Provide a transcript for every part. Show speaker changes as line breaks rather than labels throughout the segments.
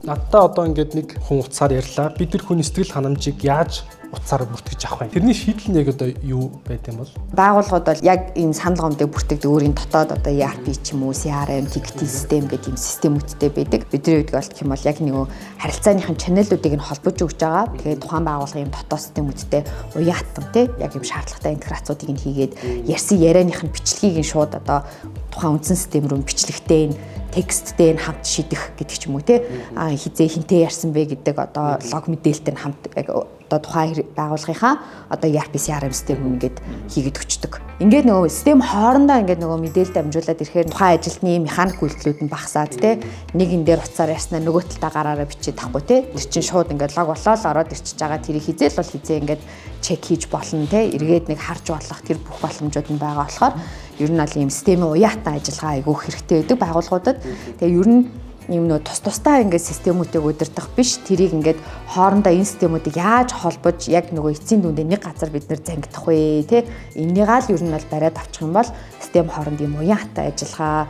Надтай одоо ингээд нэг хүн утсаар ярьлаа. Бид тэр хүний сэтгэл ханамжийг яаж утсаар бүртгэж авах вэ? Тэрний шийдэл нь яг одоо юу байт юм бол?
Байгууллагууд бол яг ийм санал гомдыг бүртгэдэг өөрийн дотоод одоо ERP ч юм уу, CRM, ticketing систем гэдэг ийм системүүдтэй байдаг. Бидний үед бол гэх юм бол яг нэг харилцааныхын чаналуудыг нь холбож өгч байгаа. Тэгээд тухайн байгууллагын ийм дотоод системүүдтэй уяатан тий яг ийм шаардлагатай интеграцуудыг нь хийгээд ярьсан ярианых нь бичлэгийг нь шууд одоо тухайн үндсэн систем рүү бичлэгтэй нь тексттэй нь хамт шийдэх гэдэг ч юм уу тий хизээ хинтээ ярьсан бэ гэдэг одоо лог мэдээлэлтэй нь хамт яг одоо тухайн байгууллагынхаа одоо ERP CRM систем ингээд хийгээд өчтдөг. Ингээд нөгөө систем хоорондоо ингээд нөгөө мэдээлэл дамжуулаад ирэхээр тухайн ажилтны механик үйлдэлүүд нь багасаад тий нэг энэ дээр утсаар ярьснаа нөгөө талдаа гараараа бичиж тахгүй тий тэр чинь шууд ингээд лог болоод ороод ирчихэж байгаа тэрийг хизээл бол хизээ ингээд чек хийж болно тий эргээд нэг харж болох тэр бүх боломжууд нь байгаа болохоор ер нь бол ийм системийн уяатан ажиллагаа айгүйх хэрэгтэй байдаг байгууллагуудад. Тэгээ ер нь ийм нөө тусдаа ингээд системүүдийг удирдах биш тэрийг ингээд хоорондоо энэ системүүдийг яаж холбож яг нөгөө эцсийн дүндээ нэг газар бид нэр зангидах вэ тий энийгаа л ер нь бол бариад авчих юм бол систем хооронд ийм уяатан ажиллагаа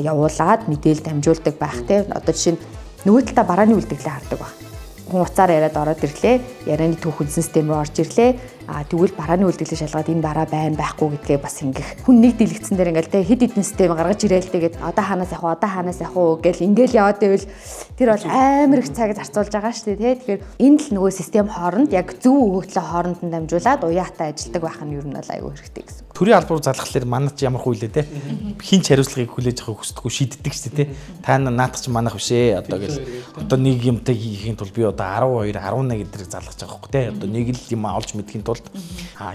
явуулаад мэдээлэл дамжуулдаг байх тий одоо жишээ нь нөгөө талдаа барааны үйлдвэрлэлийг хардаг баг. Хүн уцаар яриад ороод ирлээ. Ярианы түүх үндсэн систем рүү орж ирлээ. Тэгвэл барааны үйлдвэрлэл шалгаад энэ бараа байна байхгүй гэдгээ бас ингэх. Хүн нэг дэлгэцэн дээр ингээл те хэд хэдэн систем гаргаж ирээл тэгээд одоо хаанаас явах уу гэл ингээл яваад байвал тэр бол амар их цаг зарцуулж байгаа шүү дээ те. Тэгэхээр энэ л нөгөө систем хооронд яг зөв өгөгдлөө хооронд нь дамжуулаад уяатаа ажилдаг байх нь ер нь бол айгүй хэрэгтэй гэсэн.
Төрийн албар залгахлаар манайч ямар хүүлээ те. Хин ч хариуцлагыг хүлээж авахыг хүсдэггүй шийддэг шүү дээ те. Та наадах ч манайх биш ээ одоо гэл. Одоо нэг юмтай хийхийн тулд би одоо 12 11 гэдрийг залгаж байгаа хөөх те. Одоо нэг л юм олж мэдхийн тулд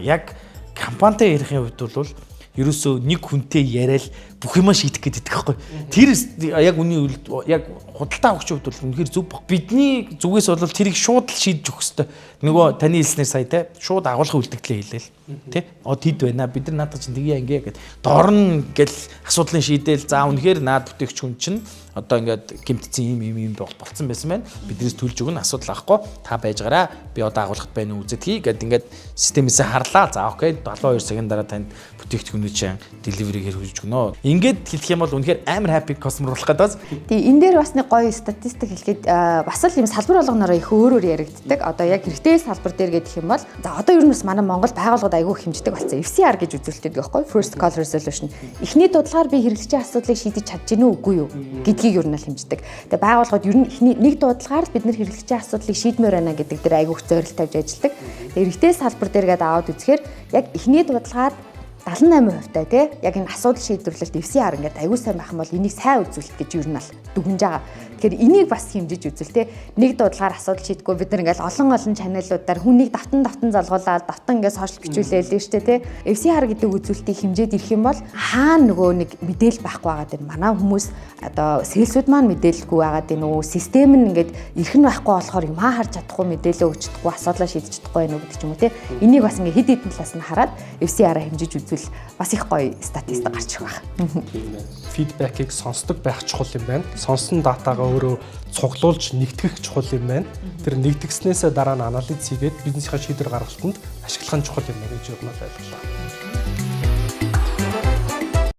яг компанитай ярихын хувьд бол ерөөсөө нэг хүнтэй яриад бүх юмаа шийдэх гэдэг байхгүй. Тэр яг үний яг худалдаа авахч хувьд бол үнэхээр зөв баг. Бидний зүгээс бол тэрийг шууд л шийдэж өгөх хэрэгтэй. Нөгөө таны хэлснээр сая те шууд агуулгын үлдэгдлээ хэлээл те. Тэд байна. Бид нар наадах чинь тгийа ингээ гэд дорн гэл асуудлын шийдээл за үнэхээр наад бүтээгч хүн чинь одоо ингээд гимтцэн юм болцсон байсан байна. Биднээс төлж өгнө асуудал авахгүй та байж гараа. Би одоо агуулгад байна уу үзэд хий гэд ингээд системээсээ харлаа. За окей 72 цагийн дараа танд бүтээгдэхүүнээ чинь деливеригээр хүргэж өгнө. Ингээд хэлэх юм бол үнэхээр амар happy customer болох гэдэг.
Тэгээ энэ дээр бас нэг гоё статистик хэлэхэд бас л юм салбар болгоноор их өөрөөр яригддаг. Одоо яг хэрэгтэй салбар дээр гэдэг юм бол за одоо ер нь бас манай Монгол байгууллагууд айгүй хэмждэг болсон. FCR гэж үзүүлэлттэй байхгүй First Call Resolution. Эхний дуудлагаар би хэрэглэгчийн асуудлыг шийдэж чадж гинэ үгүй юу гэдгийг ер нь л хэмждэг. Тэгээ байгууллагууд ер нь эхний нэг дуудлагаар л бид нар хэрэглэгчийн асуудлыг шийдмээр байна гэдэг дээр айгүй их зорилт тавьж ажилладаг. Тэгээ хэрэгтэй салбар дээргээд аваад үзэхээр яг эхний дуудлагаар 78% тай тий яг энэ асуудал шийдвэрлэлт FCR ингээд аюул сайн байх юм бол энийг сайн үзүүлэлт гэж юу нь л дүгнж байгаа. Тэгэхээр энийг бас хэмжиж үзвэл тий нэг дуудлагаар асуудал шийдэхгүй бид нар ингээд олон чаналуудаар хүнийг давтан залгуулаад давтан ингээд сошиал бичүүлээл нь штэ тий FCR гэдэг үзүүлэлтийг хэмжээд ирэх юм бол хаана нөгөө нэг мэдээлэл байхгүй байгаа гэдэг манай хүмүүс одоо сэлсүүд маань мэдээлэлгүй байгаа гэдэг нөгөө систем нь ингээд ирэх нь байхгүй болохоор юм харж чадахгүй мэдээлэл өгч чадахгүй асуудлаа шийдэж чадахгүй байх уу гэдэг ч юм уу тий энийг бас ингээд хэд хэдэн талаас нь хараад FCR-аа хэмжиж үзвэл бас их гоё статистик гарч ирэх байх.
Фидбэкийг сонсдог байх чухал юм байна. Сонсон датагаа өөрөө цуглуулж нэгтгэх чухал юм байна. Тэр нэгтгэснээсээ дараа нь анализ хийгээд бизнесийн шийдвэр гаргахад ашиглах нь чухал юм байна гэж бодож байлаа.